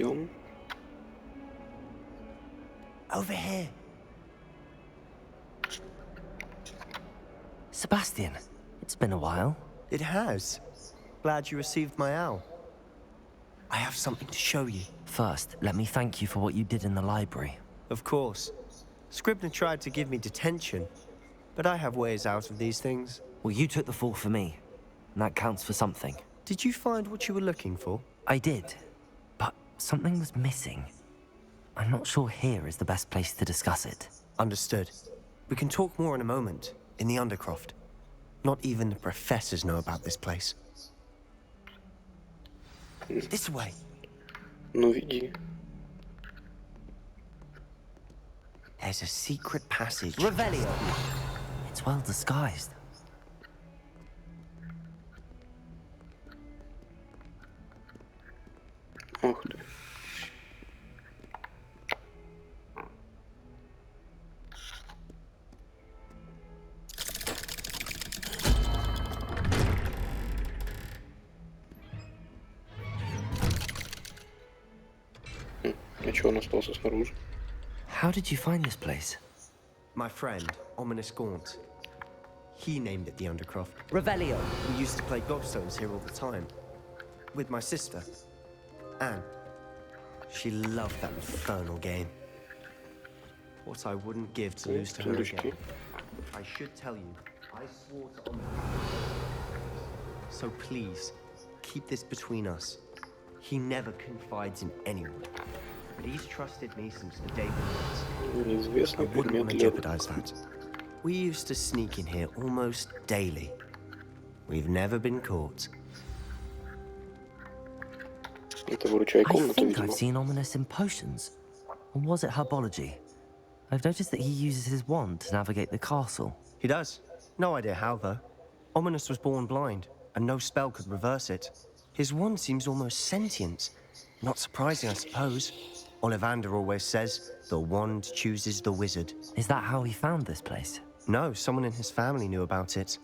Идем. Over here. Sebastian, it's been a while. It has. Glad you received my owl. I have something to show you. First, let me thank you for what you did in the library. Of course. Scribner tried to give me detention, but I have ways out of these things. Well, you took the fall for me, and that counts for something. Did you find what you were looking for? I did, but something was missing. I'm not sure here is the best place to discuss it. Understood. We can talk more in a moment, in the Undercroft. Not even the professors know about this place. This way. Ну, веди. There's a secret passage. Revelio! It's well disguised. Ох ты. А чё он остался снаружи? How did you find this place? My friend, Ominous Gaunt. He named it the Undercroft. Revelio! We used to play gobstones here all the time. With my sister, Anne. She loved that infernal game. What I wouldn't give to lose to her again. I should tell you, I swore to Ominous. So please, keep this between us. He never confides in anyone. But he's trusted me since the day we met. I Неизвестный wouldn't want предмет to лет. jeopardize that. We used to sneak in here almost daily. We've never been caught. Это выручай I комнату, think видимо. I've seen Ominous in potions. Or was it herbology? I've noticed that he uses his wand to navigate the castle. He does. No idea how, though. Ominous was born blind, and no spell could reverse it. His wand seems almost sentient. Not surprising, I suppose. Ollivander always says, the wand chooses the wizard. Is that how he found this place? No, someone in his family knew about it.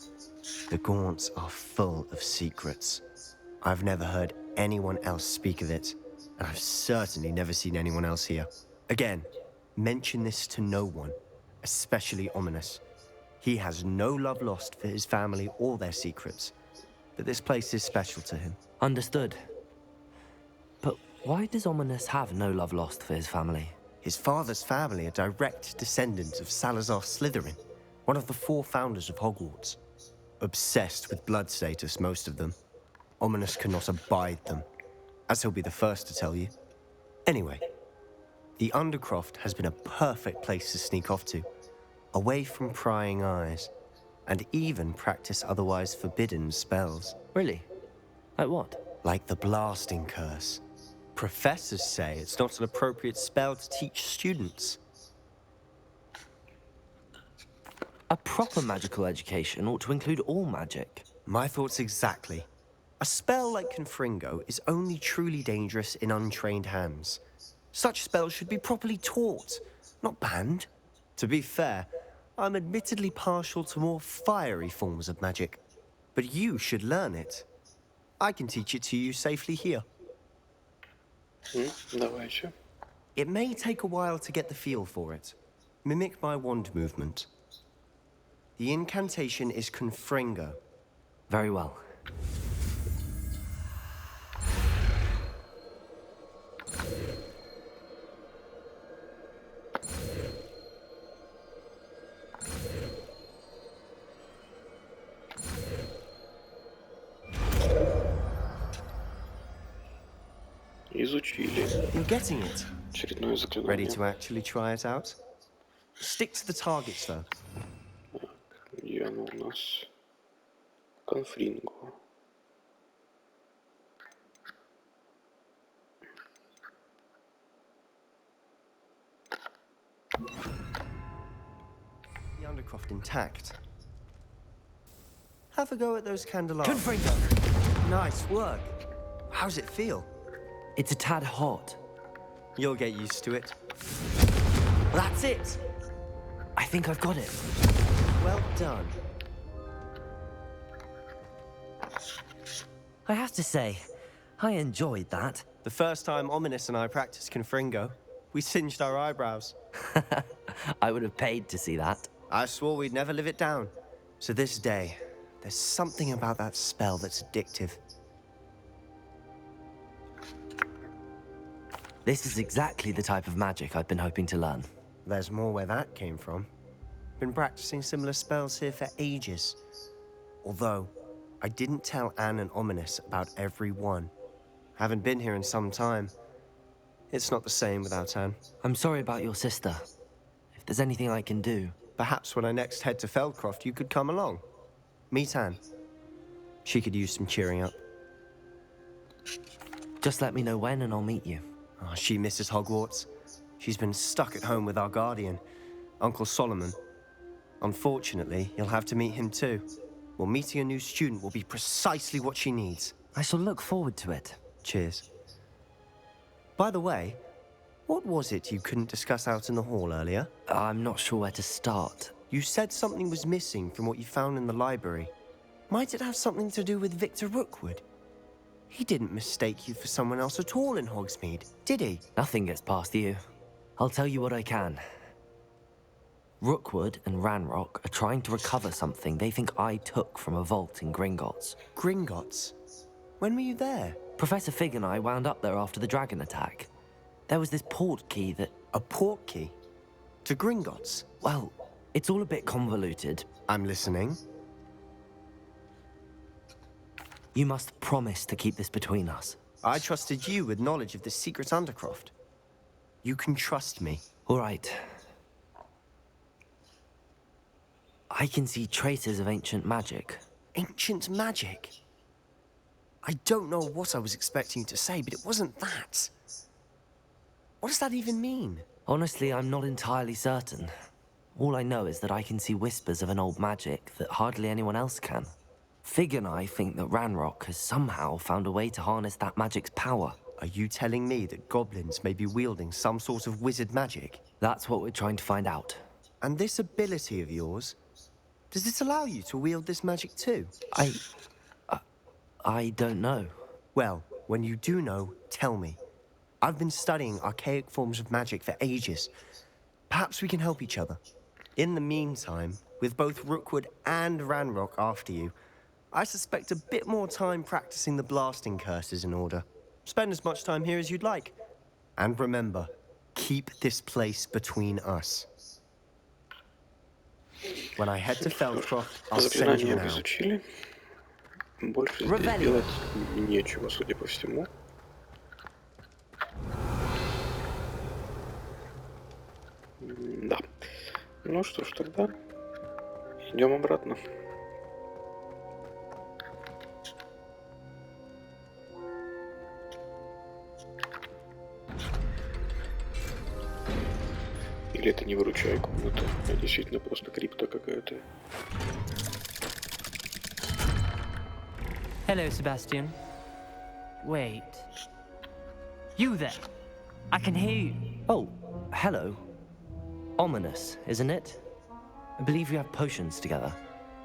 The Gaunts are full of secrets. I've never heard anyone else speak of it, and I've certainly never seen anyone else here. Again, mention this to no one, especially Ominous. He has no love lost for his family or their secrets, but this place is special to him. Understood. But why does Ominous have no love lost for his family? His father's family are direct descendants of Salazar Slytherin, one of the 4 founders of Hogwarts. Obsessed with blood status, most of them. Ominous cannot abide them, as he'll be the first to tell you. Anyway, the Undercroft has been a perfect place to sneak off to, away from prying eyes, and even practice otherwise forbidden spells. Really? Like what? Like the blasting curse. Professors say it's not an appropriate spell to teach students. A proper magical education ought to include all magic. My thoughts exactly. A spell like Confringo is only truly dangerous in untrained hands. Such spells should be properly taught, not banned. To be fair, I'm admittedly partial to more fiery forms of magic. But you should learn it. I can teach it to you safely here. Давайте. It may take a while to get the feel for it. Mimic my wand movement. The incantation is Confringo. Very well. Изучили. You're getting it. Очередное Ready заклинание. to actually try it out? Stick to the targets, though. Где оно у нас? Конфринго. The Undercroft intact. Have a go at those candelabras. Confringo! Nice work. How's it feel? It's a tad hot. You'll get used to it. That's it. I think I've got it. Well done. I have to say, I enjoyed that. The first time Ominous and I practiced Confringo, we singed our eyebrows. I would have paid to see that. I swore we'd never live it down. So this day, there's something about that spell that's addictive. This is exactly the type of magic I've been hoping to learn. There's more where that came from. Been practicing similar spells here for ages. Although, I didn't tell Anne and Ominous about every one. Haven't been here in some time. It's not the same without Anne. I'm sorry about your sister. If there's anything I can do... Perhaps when I next head to Feldcroft, you could come along. Meet Anne. She could use some cheering up. Just let me know when and I'll meet you. Oh, she misses Hogwarts. She's been stuck at home with our guardian, Uncle Solomon. Unfortunately, you'll have to meet him too. Well, meeting a new student will be precisely what she needs. I shall look forward to it. Cheers. By the way, what was it you couldn't discuss out in the hall earlier? I'm not sure where to start. You said something was missing from what you found in the library. Might it have something to do with Victor Rookwood? He didn't mistake you for someone else at all in Hogsmeade, did he? Nothing gets past you. I'll tell you what I can. Rookwood and Ranrock are trying to recover something they think I took from a vault in Gringotts. Gringotts? When were you there? Professor Fig and I wound up there after the dragon attack. There was this port key that... A port key? To Gringotts? Well, it's all a bit convoluted. I'm listening. You must promise to keep this between us. I trusted you with knowledge of the secret Undercroft. You can trust me. All right. I can see traces of ancient magic. Ancient magic? I don't know what I was expecting to say, but it wasn't that. What does that even mean? Honestly, I'm not entirely certain. All I know is that I can see whispers of an old magic that hardly anyone else can. Fig and I think that Ranrock has somehow found a way to harness that magic's power. Are you telling me that goblins may be wielding some sort of wizard magic? That's what we're trying to find out. And this ability of yours, does it allow you to wield this magic too? I don't know. Well, when you do know, tell me. I've been studying archaic forms of magic for ages. Perhaps we can help each other. In the meantime, with both Rookwood and Ranrock after you, I suspect a bit more time practicing the blasting curses in order. Spend as much time here as you'd like. And remember, keep this place between us. When I head to Feldcroft, I'll send you Заклинание now. изучили. Больше здесь делать нечего, судя по всему. Да. Ну что ж, тогда идем обратно. Или это не выручай комната, а действительно просто крипта какая-то. Hello, Sebastian. Wait. You there? I can hear you. Oh, hello. Ominous, isn't it? I believe we have potions together.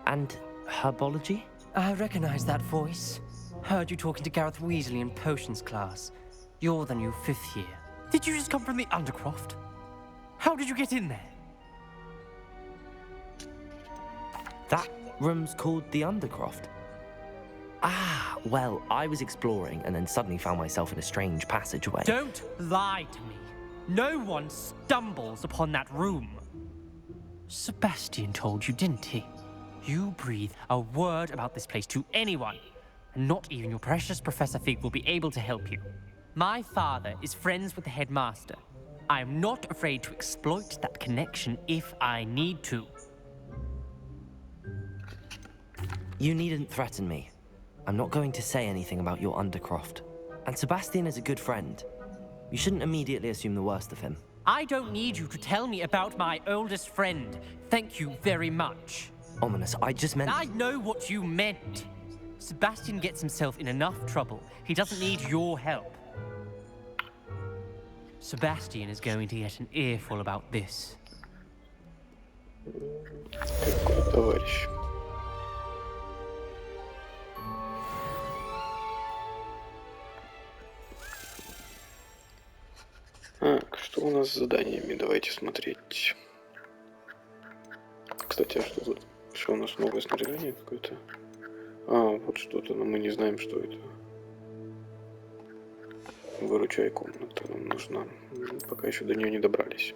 And herbology? I recognize that voice. Heard you talking to Gareth Weasley in potions class. You're the new 5th year. Did you just come from the Undercroft? How did you get in there? That room's called the Undercroft. Ah, well, I was exploring and then suddenly found myself in a strange passageway. Don't lie to me. No one stumbles upon that room. Sebastian told you, didn't he? You breathe a word about this place to anyone, and not even your precious Professor Fig will be able to help you. My father is friends with the headmaster. I am not afraid to exploit that connection if I need to. You needn't threaten me. I'm not going to say anything about your Undercroft. And Sebastian is a good friend. You shouldn't immediately assume the worst of him. I don't need you to tell me about my oldest friend. Thank you very much. Ominous, I just meant... I know what you meant. Sebastian gets himself in enough trouble. He doesn't need your help. Sebastian is going to get an earful about this. Какой товарищ. Что у нас с заданиями? Давайте смотреть. Кстати, а что тут? Что у нас новое снаряжение какое-то? А, вот что-то, но мы не знаем, что это. Выручай комната нам нужна. Пока еще до нее не добрались.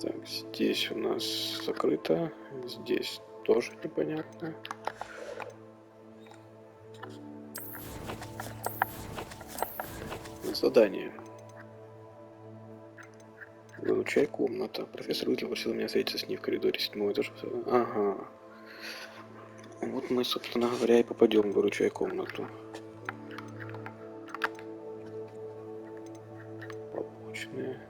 Так, здесь у нас закрыто. Здесь тоже непонятно. Задание. Выручай комната. Профессор Уизли просил меня встретиться с ней в коридоре 7-го этажа. Ага. Вот мы, собственно говоря, и попадем в выручай комнату. Побочные.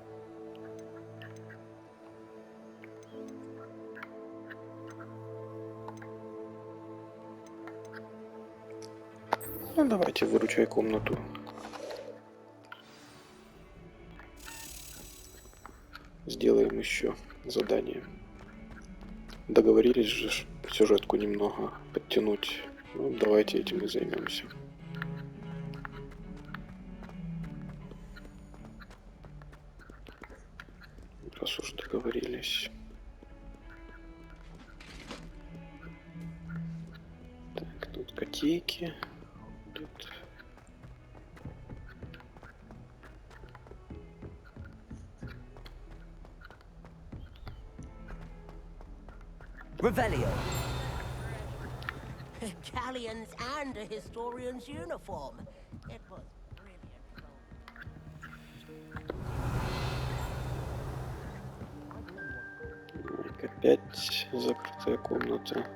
Ну, давайте выручай комнату. Сделаем еще задание. Договорились же сюжетку немного подтянуть. Ну, давайте этим и займемся. Раз уж договорились. Так, тут котейки. Тут... Revelio. Galleons and a historian's uniform. It was brilliant. Так, опять закрытая комната.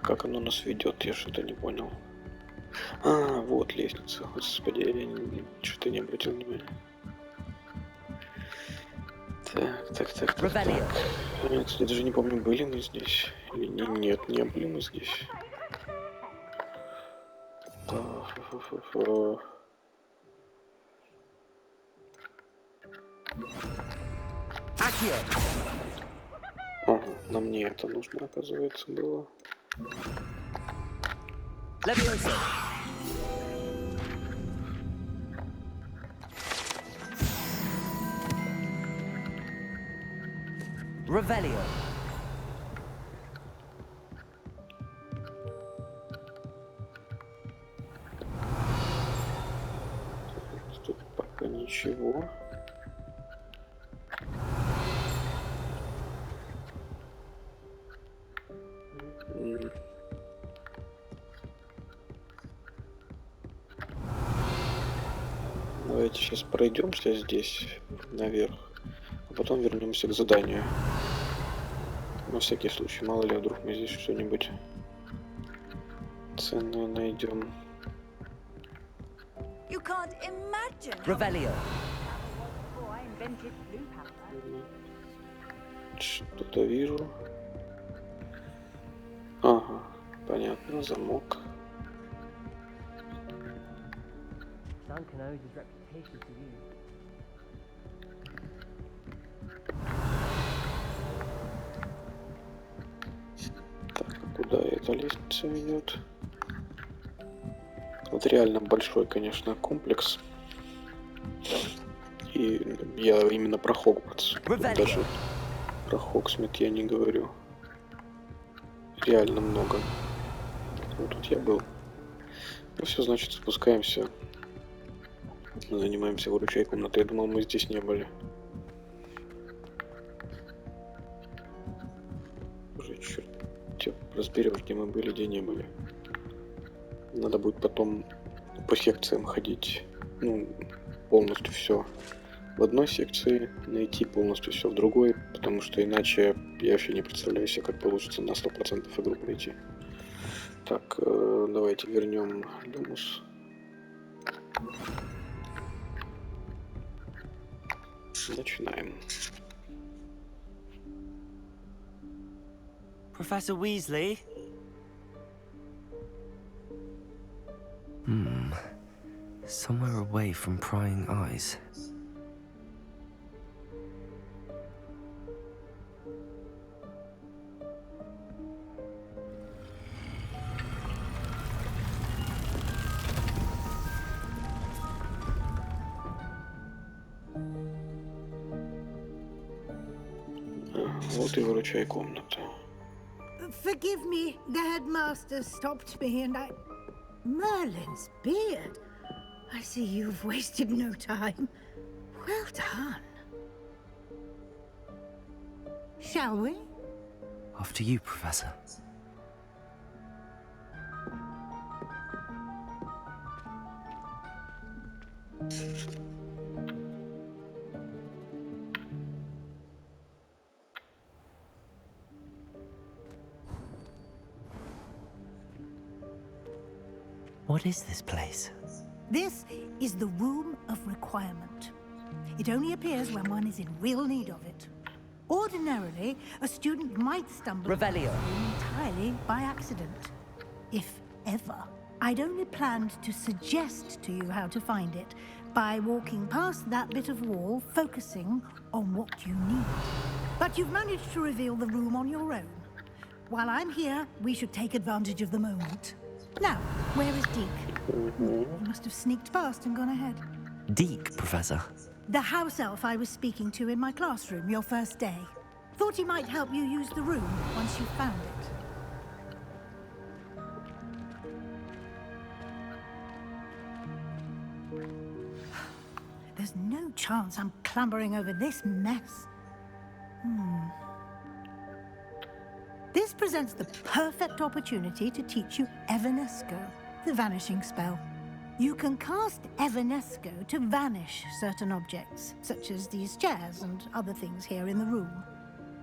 Как оно нас ведет, я что-то не понял. А, вот лестница. Господи, я что-то не обратил внимания. Так. Я, кстати, даже не помню, были мы здесь. Или нет, не были мы здесь. Ага, нам не это нужно, оказывается, было. Levioso. Revelio. Тут пока ничего. Давайте сейчас пройдемся здесь наверх, а потом вернемся к заданию. На всякий случай, мало ли, вдруг мы здесь что-нибудь ценное найдем. Revelio. Что-то вижу. Ага, понятно, замок. Duncan owes his reputation to you. Так, а куда эта лестница ведет? Вот реально большой, конечно, комплекс. И я именно про Хогвартс. Даже про Хогсмит я не говорю. Реально много. Вот тут я был. Ну все, значит, спускаемся. Занимаемся выручай комнатой. Я думал, мы здесь не были. Уже черт разберешь, где мы были, где не были. Надо будет потом по секциям ходить. Ну, полностью все в одной секции, найти полностью все в другой, потому что иначе я вообще не представляю себе, как получится на 100% игру пройти. Так, давайте вернем Люмус. Начинаем. Professor Weasley? Somewhere away from prying eyes. Вот и выручай комната. Forgive me, the headmaster stopped me and I... Merlin's beard. I see you've wasted no time. Well done. Shall we? After you, Professor. What is this place? This is the Room of Requirement. It only appears when one is in real need of it. Ordinarily, a student might stumble Revelio. entirely by accident, if ever. I'd only planned to suggest to you how to find it by walking past that bit of wall, focusing on what you need. But you've managed to reveal the room on your own. While I'm here, we should take advantage of the moment. Now, where is Deke? He must have sneaked past and gone ahead. Deke, Professor. The house elf I was speaking to in my classroom your first day. Thought he might help you use the room once you found it. There's no chance I'm clambering over this mess. This presents the perfect opportunity to teach you Evanesco, the vanishing spell. You can cast Evanesco to vanish certain objects, such as these chairs and other things here in the room.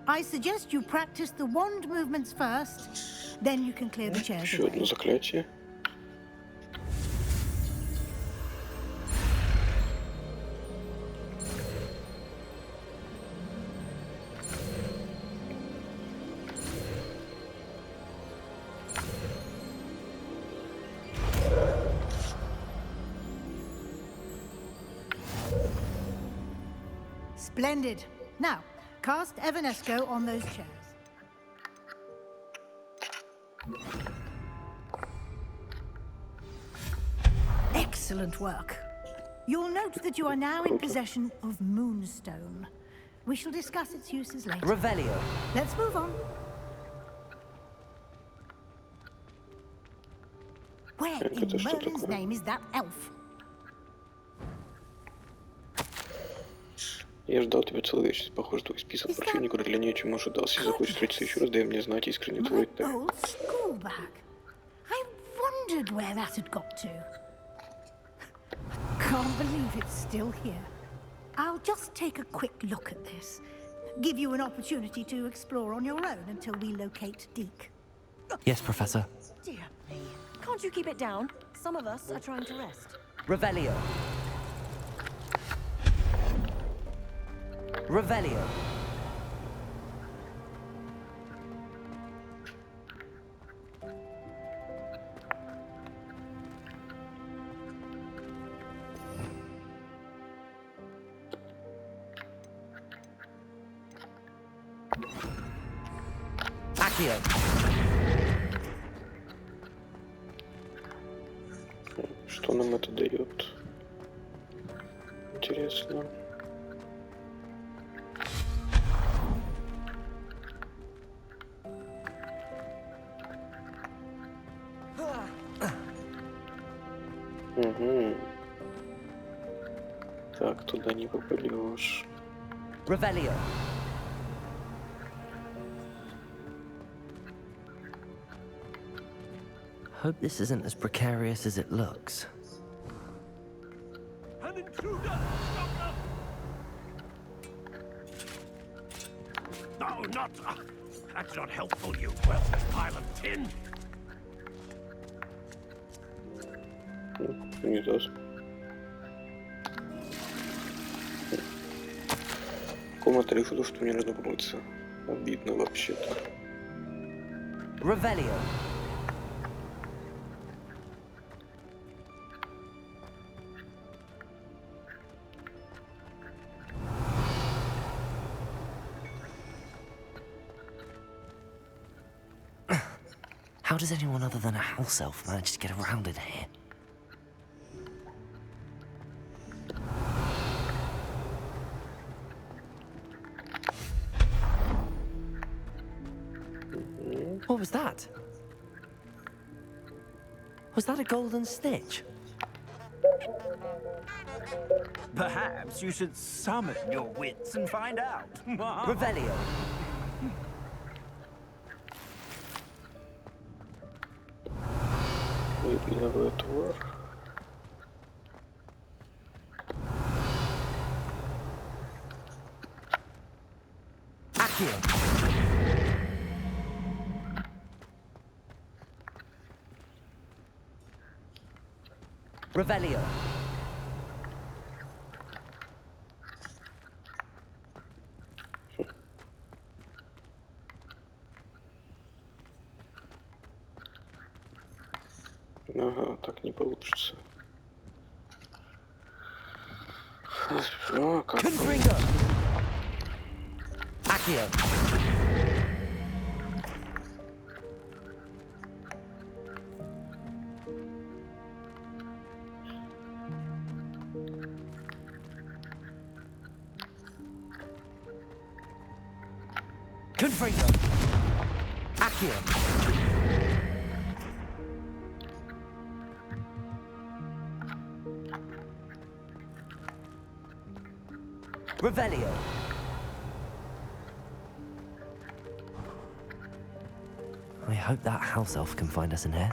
I suggest you practice the wand movements first, then you can clear the chairs Еще одно away. заклятие. Splendid. Now, cast Evanesco on those chairs. Excellent work. You'll note that you are now in possession of Moonstone. We shall discuss its uses later. Revelio. Let's move on. Where in Это что Merlin's такое? name is that elf? Я ждал тебя целый вечер. Похоже, твой список противников длиннее, чем ожидался. Если захочешь встретиться еще раз, дай мне знать, искренне твой My Т. old school bag. I wondered where that had got to. Can't believe it's still here. I'll just take a quick look at this. Give you an opportunity to explore on your own until we locate Deke. Yes, Professor. Dear me. Can't you keep it down? Some of us are trying to rest. Revelio. Revelio. Accio. Что нам это дает? Интересно. Угу. Так, туда не попадешь. Revelio. Hope this isn't as precarious as it looks. An intruder! Stop them! No, not... that's not helpful, you worthless pile of tin! Не даст. Комната решила, что мне нужно помыться. Обидно вообще-то. How does anyone other than a house elf manage to get around in here? What was that? Was that a golden stitch? Perhaps you should summon your wits and find out. Revelio. Выбрали товар. Accio. Revelio. Ага, так не получится. О, как? Confringo. Accio. Confringo. Accio. Revelio. I hope that house elf can find us in here.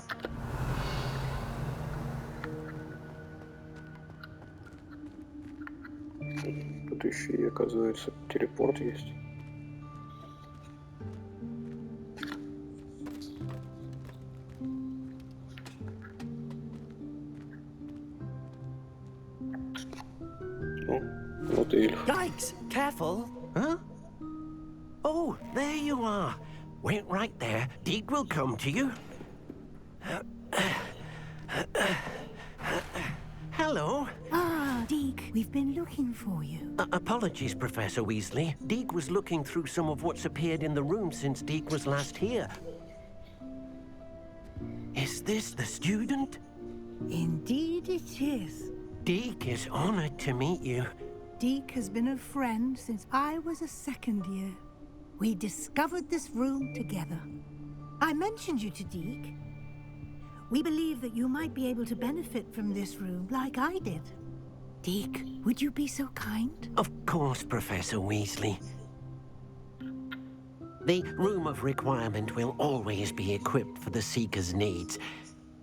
Тут еще и, оказывается, телепорт есть. О, вот и эльф. Yikes! Careful! Huh? Oh, there you are. Wait right there. Deke will come to you. Hello. Ah, Deke, we've been looking for you. Apologies, Professor Weasley. Deke was looking through some of what's appeared in the room since Deke was last here. Is this the student? Indeed it is. Deke is honored to meet you. Deke has been a friend since I was a second year. We discovered this room together. I mentioned you to Deke. We believe that you might be able to benefit from this room like I did. Deke, would you be so kind? Of course, Professor Weasley. The Room of Requirement will always be equipped for the Seeker's needs.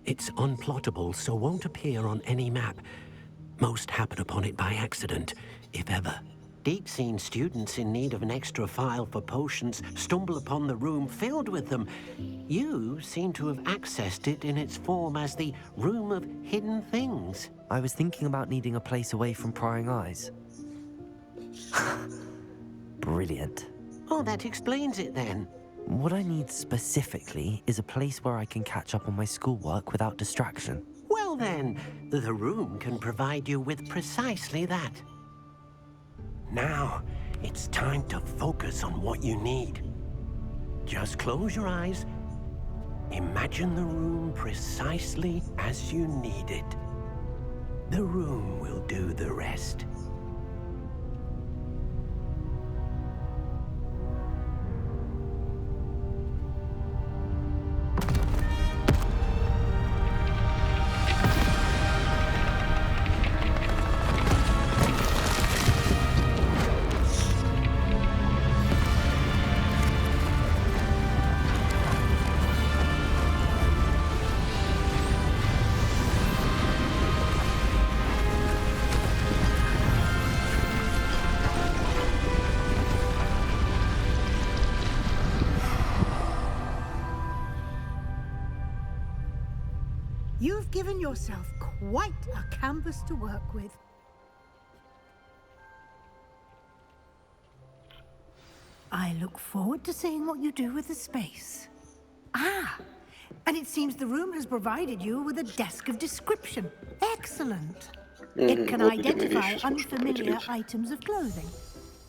It's unplottable, so won't appear on any map. Most happen upon it by accident, if ever. Deke's seen students in need of an extra file for potions stumble upon the room filled with them. You seem to have accessed it in its form as the Room of Hidden Things. I was thinking about needing a place away from prying eyes. Brilliant. Oh, that explains it then. What I need specifically is a place where I can catch up on my schoolwork without distraction. Well then, the room can provide you with precisely that. Now, it's time to focus on what you need. Just close your eyes. Imagine the room precisely as you need it. The room will do the rest. You've given yourself quite a canvas to work with. I look forward to seeing what you do with the space. Ah, and it seems the room has provided you with a desk of description. Excellent. It can identify unfamiliar items of clothing.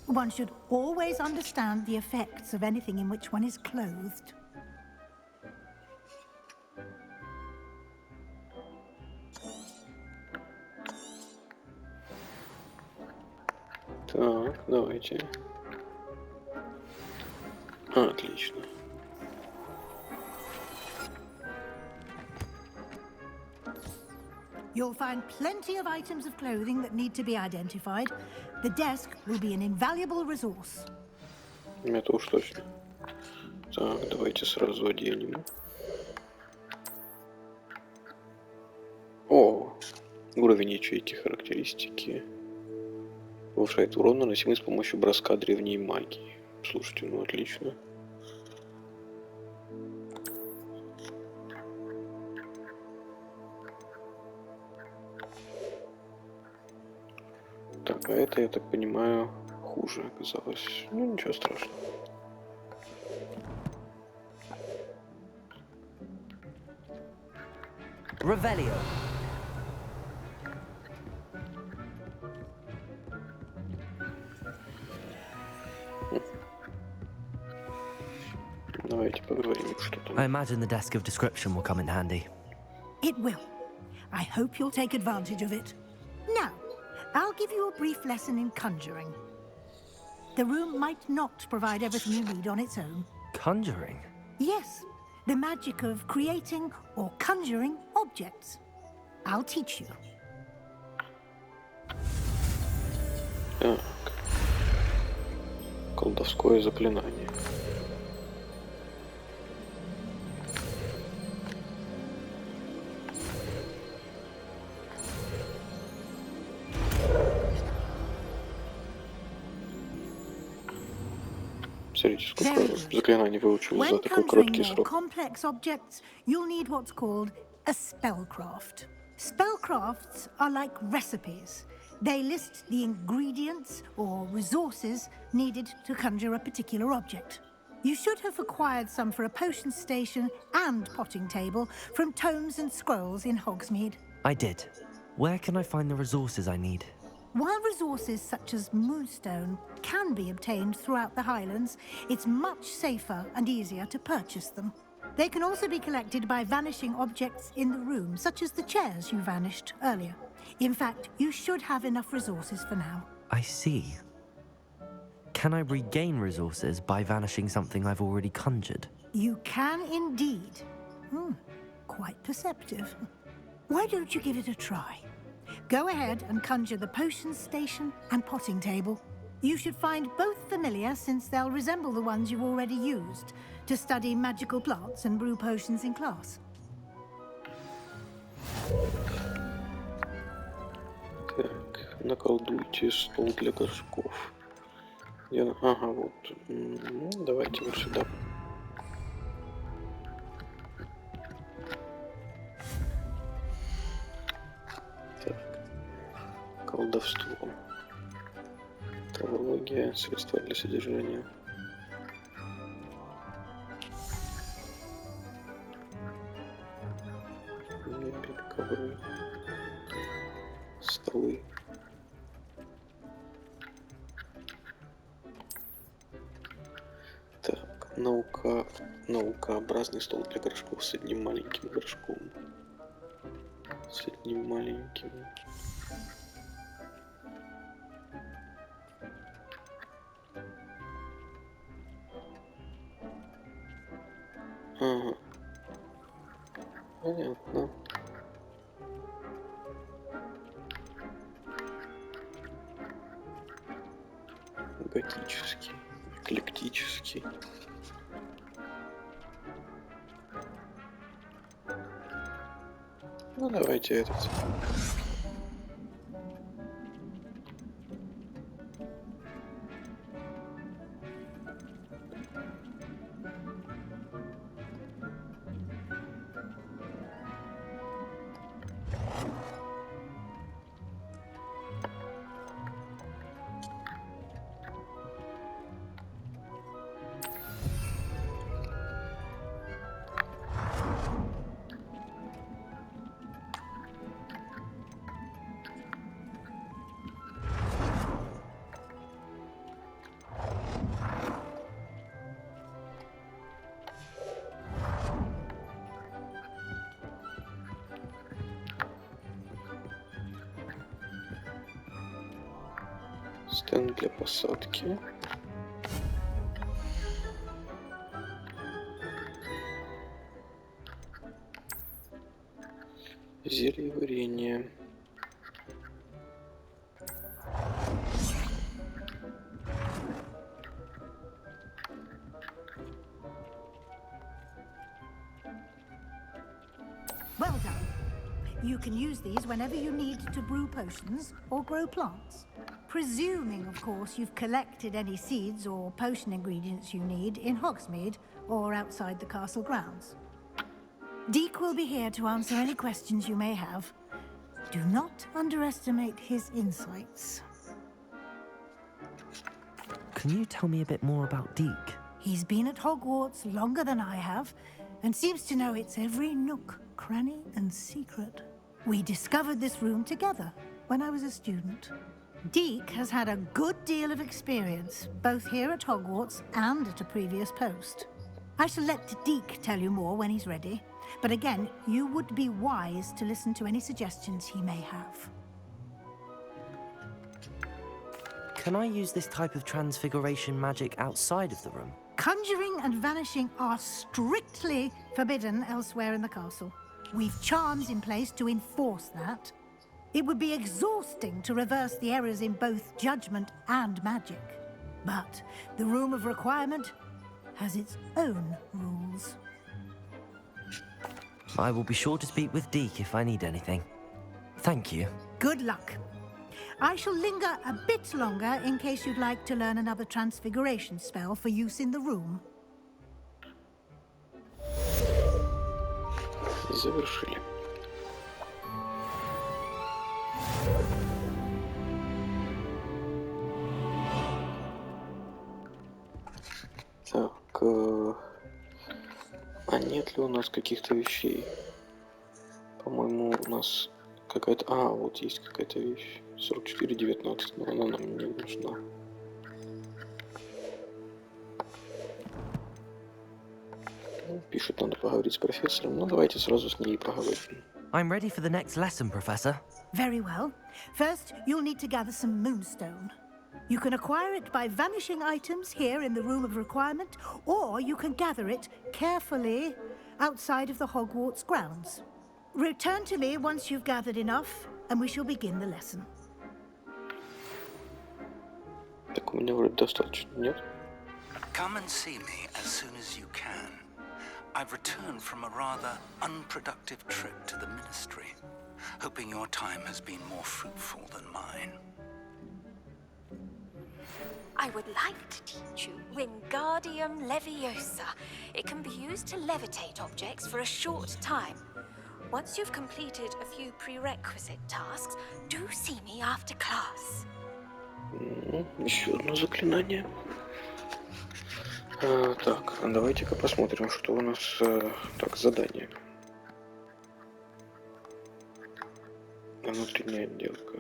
One should always understand the effects of anything in which one is clothed. Так, давайте. Отлично. You'll find plenty of items of clothing that need to be identified. The desk will be an invaluable resource. Это уж точно. Так, давайте сразу оденем. О, уровень ячейки характеристики. Повышает урон, наносимый с помощью броска древней магии. Слушайте, ну отлично. Так, а это, я так понимаю, хуже оказалось. Ну, ничего страшного. Revelio. Давайте поговорим, что там. I imagine the desk of description will come in handy. It will. I hope you'll take advantage of it. Now, I'll give you a brief lesson in conjuring. The room might not provide everything you need on its own. Conjuring? Yes, the magic of creating or conjuring objects. I'll teach you. Так. Колдовское заклинание. Смотрите, сколько заклинаний выучил за When такой conjuring короткий more срок. complex objects, you'll need what's called a spellcraft. Spellcrafts are like recipes. They list the ingredients or resources needed to conjure a particular object. You should have acquired some for a potion station and potting table from tomes and scrolls in Hogsmeade. I did. Where can I find the resources I need? While resources such as moonstone can be obtained throughout the Highlands, it's much safer and easier to purchase them. They can also be collected by vanishing objects in the room, such as the chairs you vanished earlier. In fact, you should have enough resources for now. I see. Can I regain resources by vanishing something I've already conjured? You can indeed. Quite perceptive. Why don't you give it a try? Go ahead and conjure the potion station and potting table. You should find both familiar, since they'll resemble the ones you've already used to study magical plants and brew potions in class. Так, наколдуйте стол для горшков. Ага, вот. Давайте вот сюда. Так. Колдовство. Таврология, средства для содержания. Мебель, ковры, столы. Так, наукообразный стол для горшков с одним маленьким горшком. С одним маленьким. Ага. Понятно. Готический, эклектический. Ну давайте этот. Стенд для посадки. Зелье варенье. Well done. You can use these whenever you need to brew potions or grow plants. Presuming, of course, you've collected any seeds or potion ingredients you need in Hogsmeade or outside the castle grounds. Deek will be here to answer any questions you may have. Do not underestimate his insights. Can you tell me a bit more about Deek? He's been at Hogwarts longer than I have, and seems to know its every nook, cranny, and secret. We discovered this room together when I was a student. Deek has had a good deal of experience, both here at Hogwarts and at a previous post. I shall let Deek tell you more when he's ready, but again, you would be wise to listen to any suggestions he may have. Can I use this type of transfiguration magic outside of the room? Conjuring and vanishing are strictly forbidden elsewhere in the castle. We've charms in place to enforce that. It would be exhausting to reverse the errors in both judgment and magic. But the Room of Requirement has its own rules. I will be sure to speak with Deek if I need anything. Thank you. Good luck. I shall linger a bit longer in case you'd like to learn another transfiguration spell for use in the room. Завершили. Так, а нет ли у нас каких-то вещей? По-моему, у нас какая-то... А, вот есть какая-то вещь. 44.19, но она нам не нужна. Пишет, надо поговорить с профессором. Ну, давайте сразу с ней поговорим. I'm ready for the next lesson, Professor. Very well. First, you'll need to gather some moonstone. You can acquire it by vanishing items here in the Room of Requirement, or you can gather it carefully outside of the Hogwarts grounds. Return to me once you've gathered enough, and we shall begin the lesson. Так, у меня вроде достаточно, нет? Come and see me as soon as you can. I've returned from a rather unproductive trip to the Ministry, hoping your time has been more fruitful than mine. I would like to teach you Wingardium Leviosa. It can be used to levitate objects for a short time. Once you've completed a few prerequisite tasks, do see me after class. Еще одно заклинание. Так, давайте-ка посмотрим, что у нас... Так, задание. Внутренняя отделка.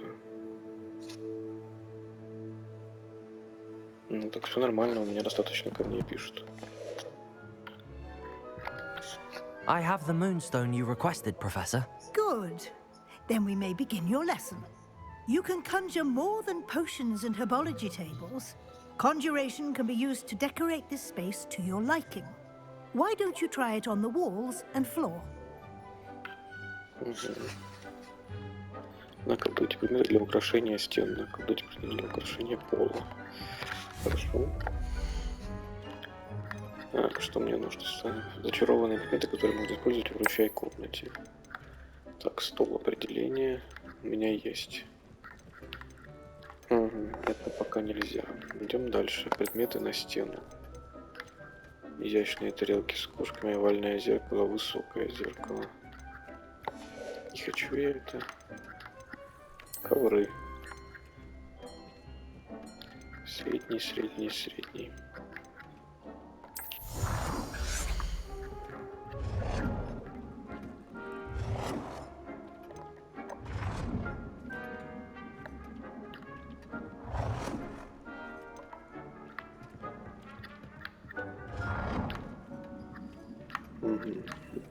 Ну так все нормально, у меня достаточно камней пишут. I have the moonstone you requested, Professor. Good. Then we may begin your lesson. You can conjure more than potions and herbology tables. Conjuration can be used to decorate this space to your liking. Why don't you try it on the walls and floor? Наколдуйте предметы для украшения стен, наколдуйте предметы для украшения пола. Хорошо. Что мне нужно? Зачарованные предметы, которые можно использовать в вручай комнате. Так, стол определения у меня есть. Это пока нельзя. Идем дальше. Предметы на стену. Изящные тарелки с кошками, овальное зеркало, высокое зеркало. Не хочу я это. Ковры. Средний, средний, средний.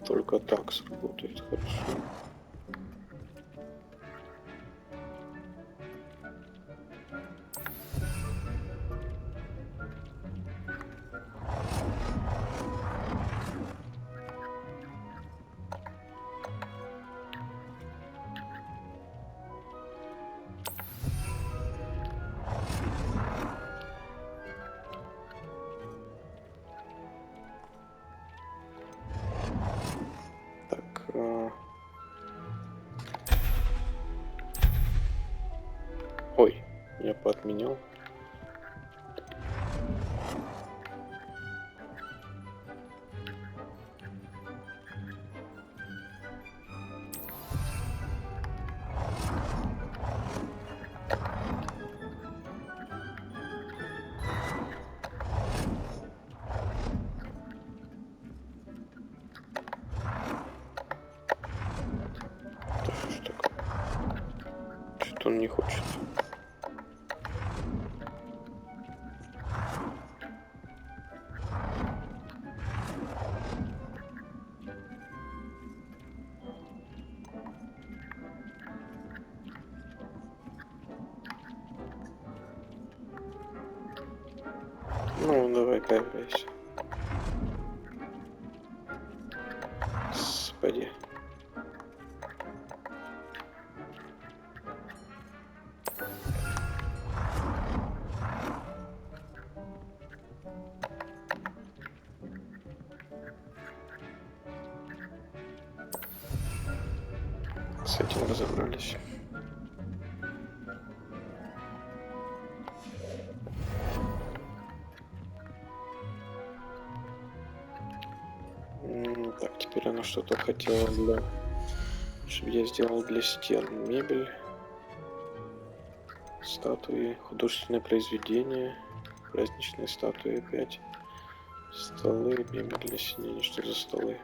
Только так сработает, хорошо. Я поотменял. Что-то он не хочет. Ну, давай появляйся. Господи. С этим разобрались. Так, теперь она что-то хотела для... чтобы я сделал для стен. Мебель, статуи, художественное произведение, праздничные статуи опять, столы, мебель для сидения. Что за столы?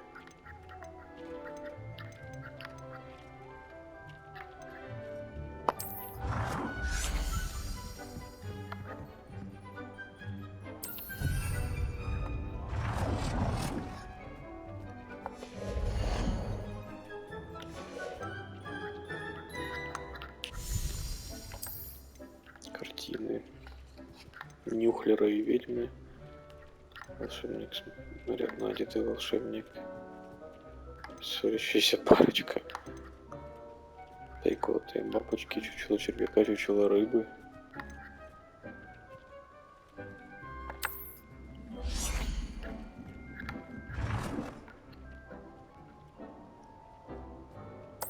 Картины. Нюхлеры и ведьмы. Волшебник, нарядно одетый волшебник. Ссорящаяся парочка. Тайкоты, бабочки, чучело червяка, чучело рыбы.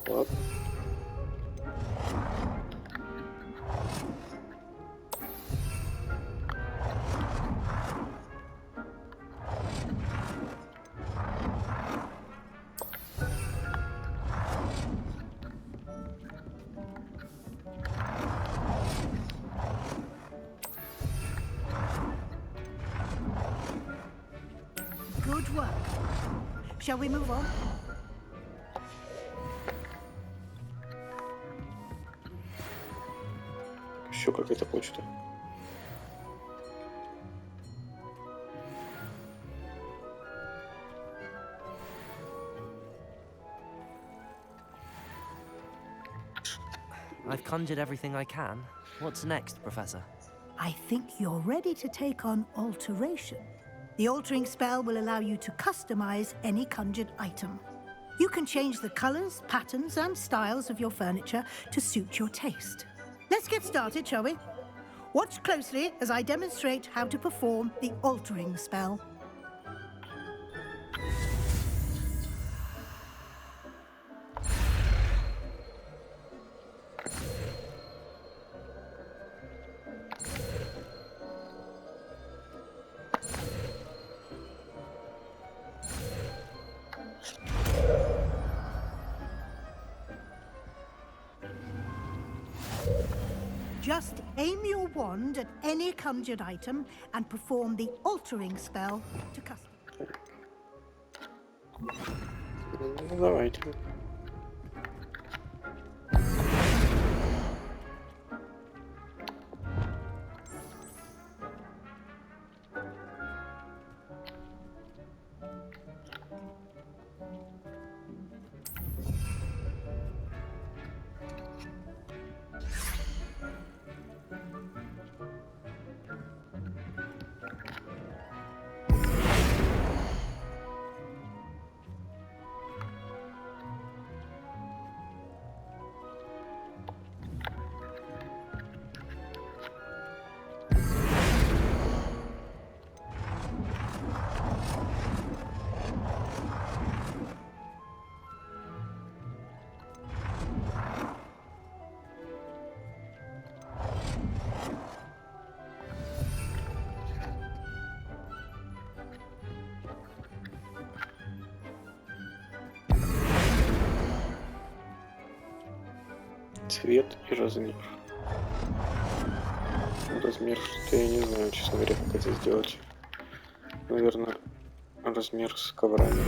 Ладно. Good work. Shall we move on? Еще какая-то почта. I've conjured everything I can. What's next, Professor? I think you're ready to take on alteration. The altering spell will allow you to customize any conjured item. You can change the colors, patterns, and styles of your furniture to suit your taste. Let's get started, shall we? Watch closely as I demonstrate how to perform the altering spell. Just aim your wand at any conjured item and perform the altering spell to custom. Ну, давайте. Цвет и размер. Размер, что я не знаю, честно говоря, как это сделать. Наверное, размер с коврами.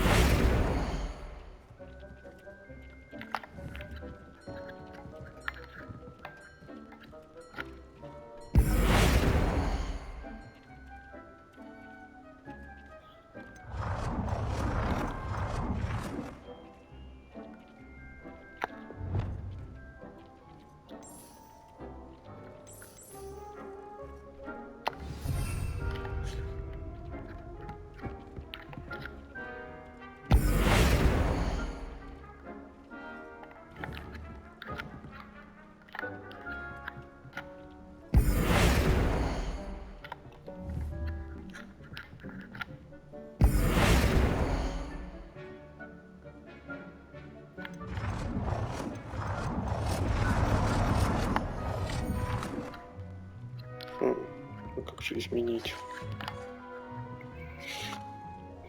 Как же изменить?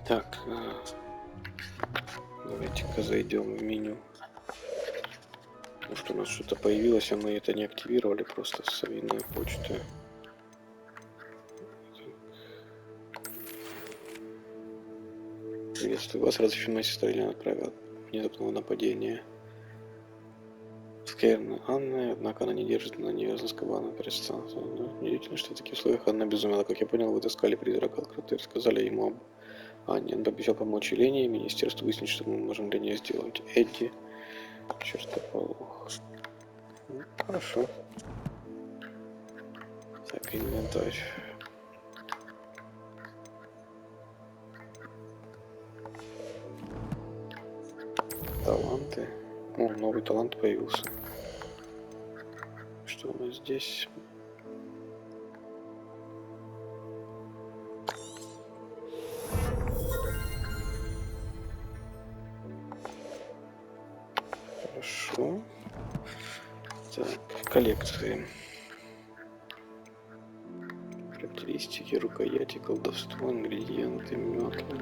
Так, давайте-ка зайдем в меню. Может, у нас что-то появилось, а мы это не активировали, просто совиная почта. Приветствую вас, разрешена сестра Елена отправила внезапного нападения. Скверно Анна, однако она не держит на нее заскована пространство. Неудивительно, что в таких условиях Анна безумела. Как я понял, вы таскали призрака от кроты, рассказали ему об Анне. Он пообещал помочь Елене, и министерство выяснить, что мы можем для нее сделать. Эдди. Чертополох. Ну, хорошо. Так, инвентарь. Таланты. О, новый талант появился. Что у нас здесь? Хорошо. Так, в коллекции. Характеристики, рукояти, колдовство, ингредиенты, метлы.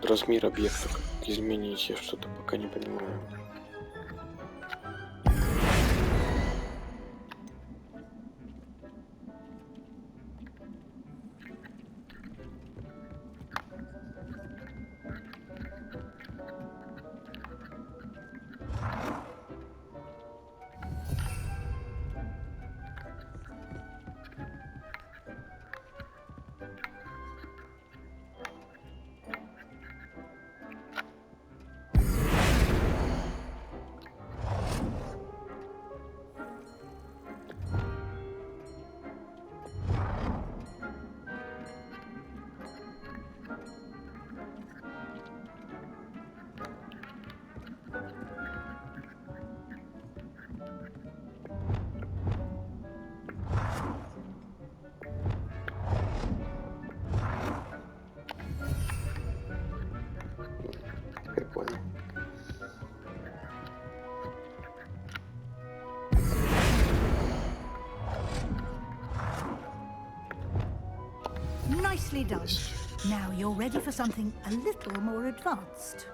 Размер объекта как изменить, я что-то пока не понимаю. Прикольно. Nicely done. Now you're ready for something a little more advanced.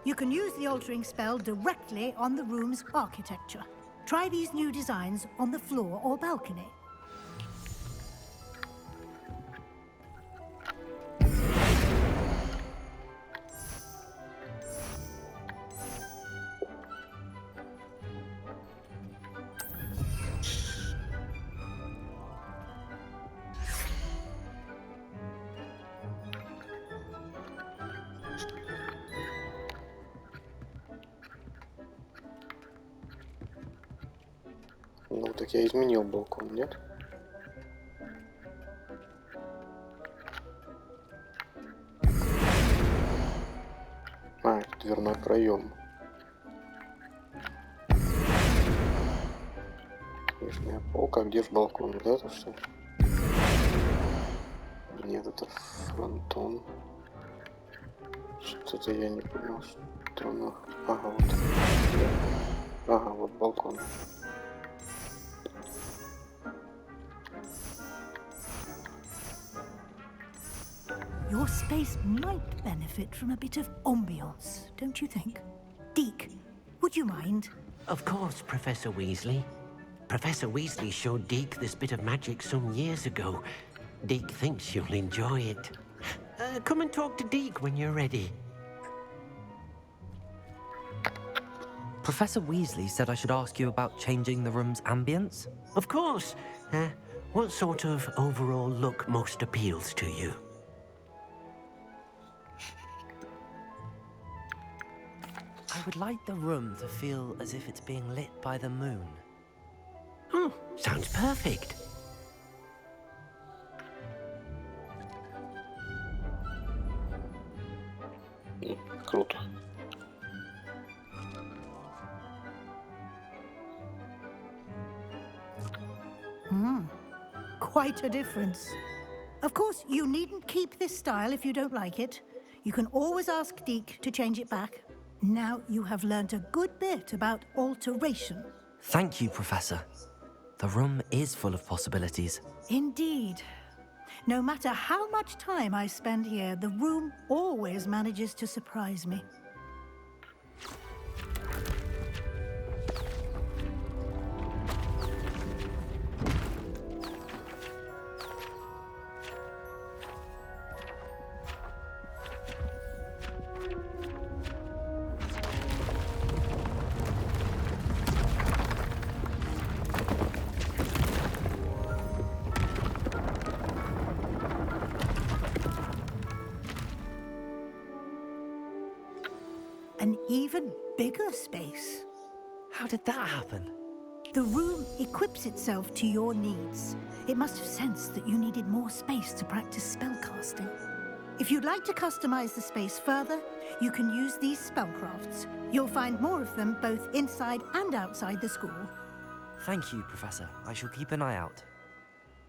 You can use the altering spell directly on the room's architecture. Try these new designs on the floor or balcony. так я изменил балкон, нет? А, это дверной проем. Нижняя полка, где же балкон? Вот это что? Нет, это фронтон. Что-то я не понял, что оно... Ага, вот. Ага, вот балкон. Your space might benefit from a bit of ambiance, don't you think? Deke, would you mind? Of course, Professor Weasley. Professor Weasley showed Deke this bit of magic some years ago. Deke thinks you'll enjoy it. Come and talk to Deke when you're ready. Professor Weasley said I should ask you about changing the room's ambience? Of course. What sort of overall look most appeals to you? I would like the room to feel as if it's being lit by the moon. Oh, sounds perfect. Круто. Quite a difference. Of course, you needn't keep this style if you don't like it. You can always ask Deke to change it back. Now you have learnt a good bit about alteration. Thank you, Professor. The room is full of possibilities. Indeed. No matter how much time I spend here, the room always manages to surprise me. An even bigger space. How did that happen? The room equips itself to your needs. It must have sensed that you needed more space to practice spellcasting. If you'd like to customize the space further, you can use these spellcrafts. You'll find more of them both inside and outside the school. Thank you, Professor. I shall keep an eye out.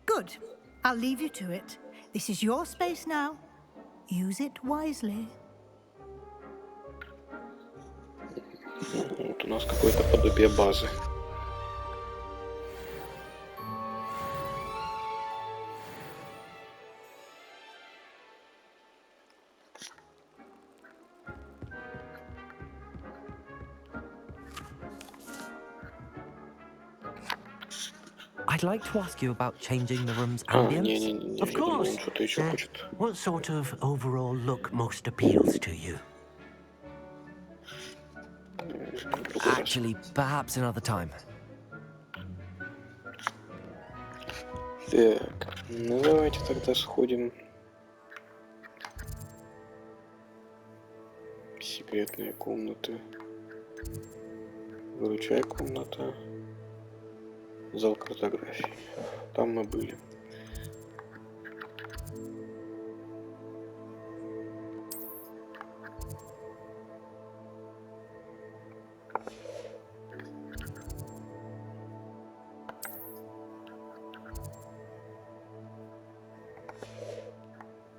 Good. I'll leave you to it. This is your space now. Use it wisely. Вот у нас какое-то подобие базы. I'd like to ask you about changing the room's ambience. Of course. What sort of overall look most appeals to you? Actually, perhaps another time. Так, ну давайте тогда сходим. Секретные комнаты. Выручай комната. Зал картографии. Там мы были.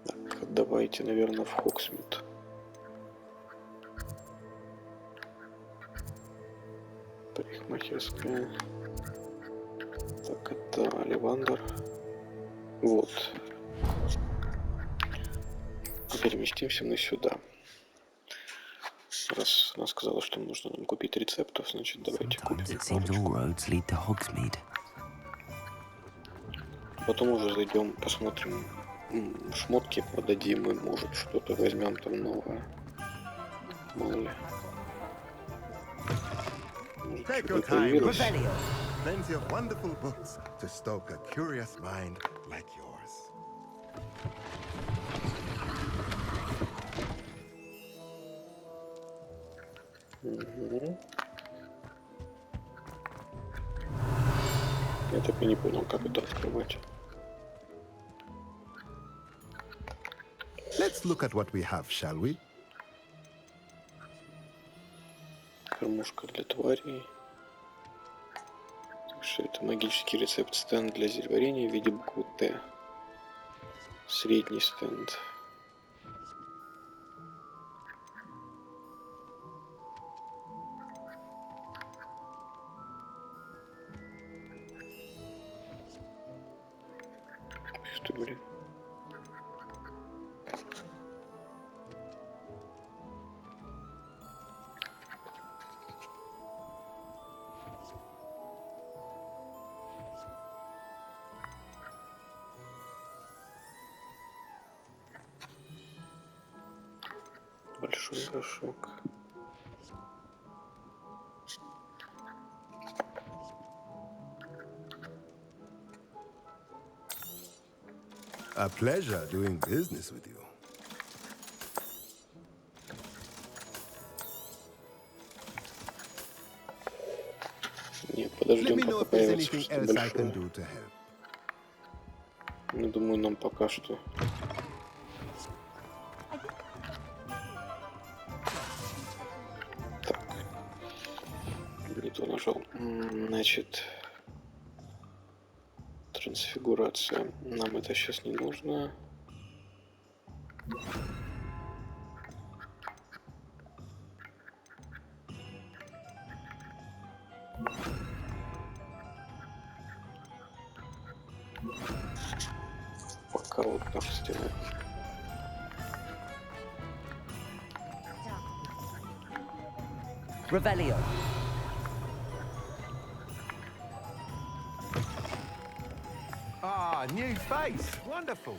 Так, давайте, наверное, в Хогсмит. Парикмахерская. Так, это Оливандр. Вот. Переместимся мы сюда. Раз она сказала, что нужно нам купить рецептов, значит, давайте купим. Потом уже зайдем, посмотрим шмотки, продадим и, может, что-то возьмем там новое. Мало ли. Take your time, Revelio. Plenty of wonderful books to stoke a curious mind like yours. Я так и не понял, как это открывать. Let's look at what we have, shall we? Кормушка для тварей. Так что это магический рецепт стенд для зельеварения в виде буквы Т. Средний стенд. Что, блин? Большой горшок. A pleasure doing business with you. Нет, Let подождем, me know пока if there's появится anything что-то else I can большое. do to help. Ну, думаю, нам пока что. Так. Не то нажал. Значит. Трансфигурация. Нам это сейчас не нужно. Пока вот так сделаем. Revelio. Ah, new face. Wonderful.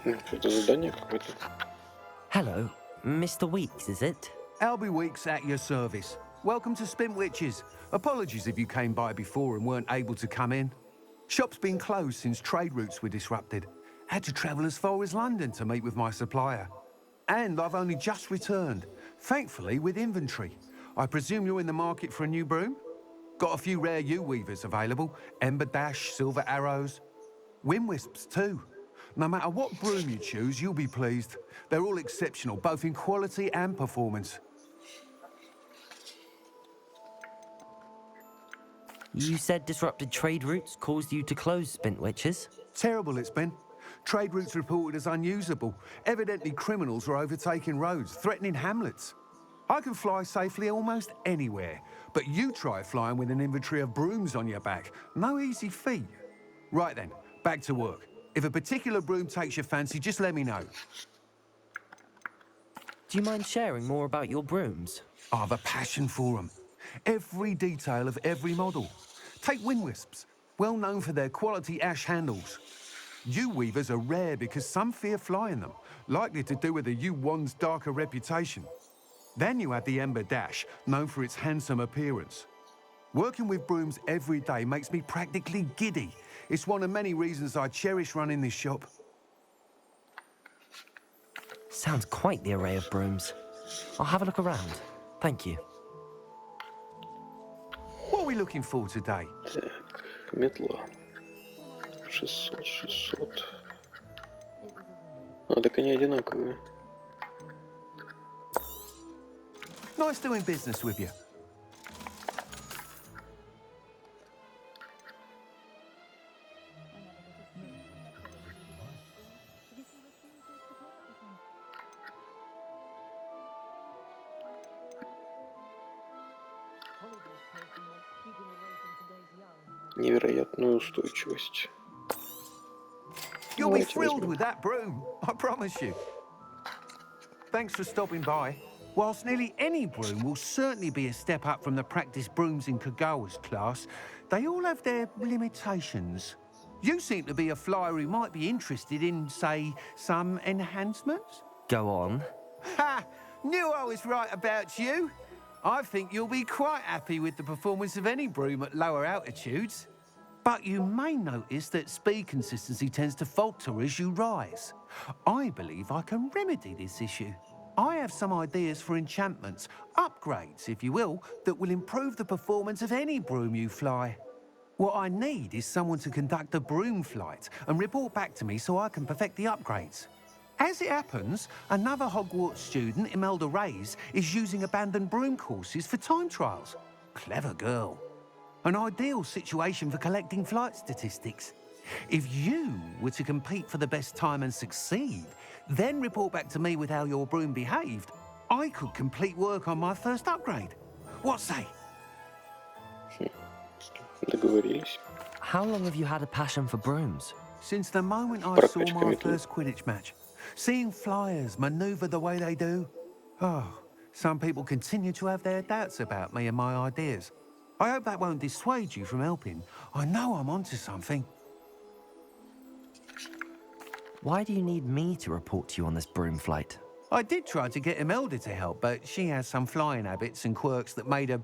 Это задание какое-то. Hello, Mr. Weeks, is it? Albie Weeks at your service. Welcome to Spintwitches. Apologies if you came by before and weren't able to come in. Shop's been closed since trade routes were disrupted. Had to travel as far as London to meet with my supplier. And I've only just returned, thankfully with inventory. I presume you're in the market for a new broom? Got a few rare U-weavers available. Ember Dash, Silver Arrows. Wind Wisps too. No matter what broom you choose, you'll be pleased. They're all exceptional, both in quality and performance. You said disrupted trade routes caused you to close Spintwitches? Terrible it's been. Trade routes reported as unusable. Evidently criminals are overtaking roads, threatening hamlets. I can fly safely almost anywhere, but you try flying with an inventory of brooms on your back. No easy feat. Right then, back to work. If a particular broom takes your fancy, just let me know. Do you mind sharing more about your brooms? I have a passion for them. Every detail of every model. Take Wind Wisps, well known for their quality ash handles. U-weavers are rare because some fear flying them, likely to do with the U-wand's darker reputation. Then you have the Ember Dash, known for its handsome appearance. Working with brooms every day makes me practically giddy. It's one of many reasons I cherish running this shop. Sounds quite the array of brooms. I'll have a look around. Thank you. What are we looking for today? Так, метла. 600, 600. А, так они одинаковые. Nice doing business with you. Невероятную устойчивость. You'll be Давайте thrilled возьмем. with that broom, I promise you. Thanks for stopping by. Whilst nearly any broom will certainly be a step up from the practice brooms in Kagawa's class, they all have their limitations. You seem to be a flyer who might be interested in, say, some enhancements? Go on. Ha! Knew I was right about you. I think you'll be quite happy with the performance of any broom at lower altitudes. But you may notice that speed consistency tends to falter as you rise. I believe I can remedy this issue. I have some ideas for enchantments, upgrades, if you will, that will improve the performance of any broom you fly. What I need is someone to conduct a broom flight and report back to me so I can perfect the upgrades. As it happens, another Hogwarts student, Imelda Reyes, is using abandoned broom courses for time trials. Clever girl. An ideal situation for collecting flight statistics. If you were to compete for the best time and succeed, then report back to me with how your broom behaved, I could complete work on my first upgrade. What say? Договорились. How long have you had a passion for brooms? Since the moment I saw my first Quidditch match. Seeing flyers maneuver the way they do. Oh, some people continue to have their doubts about me and my ideas. I hope that won't dissuade you from helping. I know I'm onto something. Why do you need me to report to you on this broom flight? I did try to get Imelda to help, but she has some flying habits and quirks that made her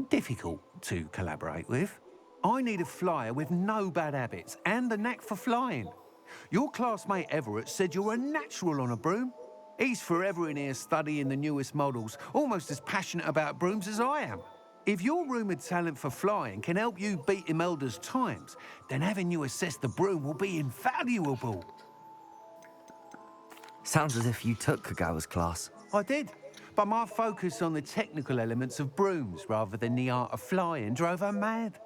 difficult to collaborate with. I need a flyer with no bad habits and the knack for flying. Your classmate Everett said you're a natural on a broom. He's forever in here studying the newest models, almost as passionate about brooms as I am. If your rumoured talent for flying can help you beat Imelda's times, then having you assess the broom will be invaluable. Sounds as if you took Kagawa's class. I did, but my focus on the technical elements of brooms rather than the art of flying drove her mad.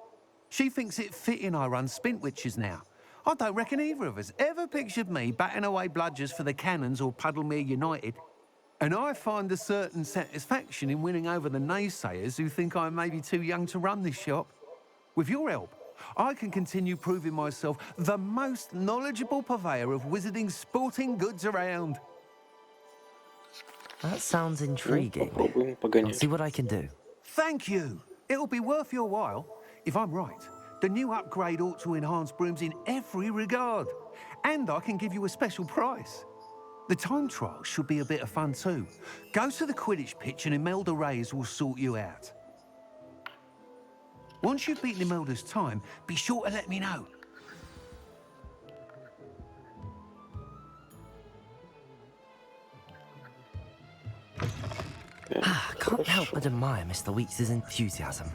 She thinks it fitting I run Spintwitches now. I don't reckon either of us ever pictured me batting away bludgers for the Cannons or Puddlemere United. And I find a certain satisfaction in winning over the naysayers who think I may be too young to run this shop. With your help, I can continue proving myself the most knowledgeable purveyor of wizarding sporting goods around. That sounds intriguing. I'll see what I can do. Thank you. It'll be worth your while. If I'm right, the new upgrade ought to enhance brooms in every regard. And I can give you a special price. The time trial should be a bit of fun too. Go to the Quidditch pitch and Imelda Reyes will sort you out. Once you've beaten Imelda's time, be sure to let me know. Can't help but admire Mr. Weeks' enthusiasm.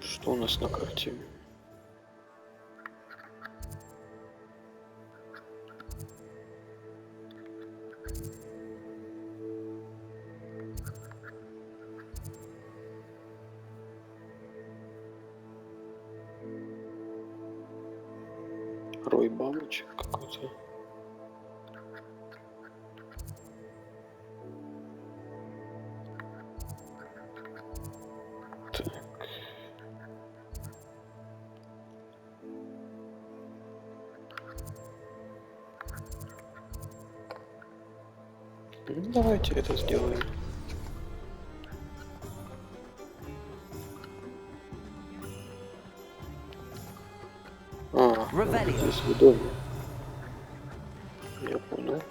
Что у нас на карте? Рой бабочек какой-то. Так. Ну, давайте это сделаем. Здесь в доме. Я понял.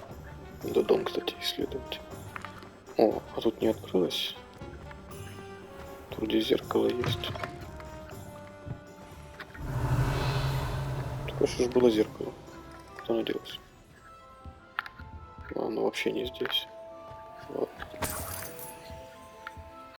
Надо дом, кстати, исследовать. О, а тут не открылось. Тут где зеркало есть. Только что же было зеркало. Куда оно делось? А, оно вообще не здесь. Ладно.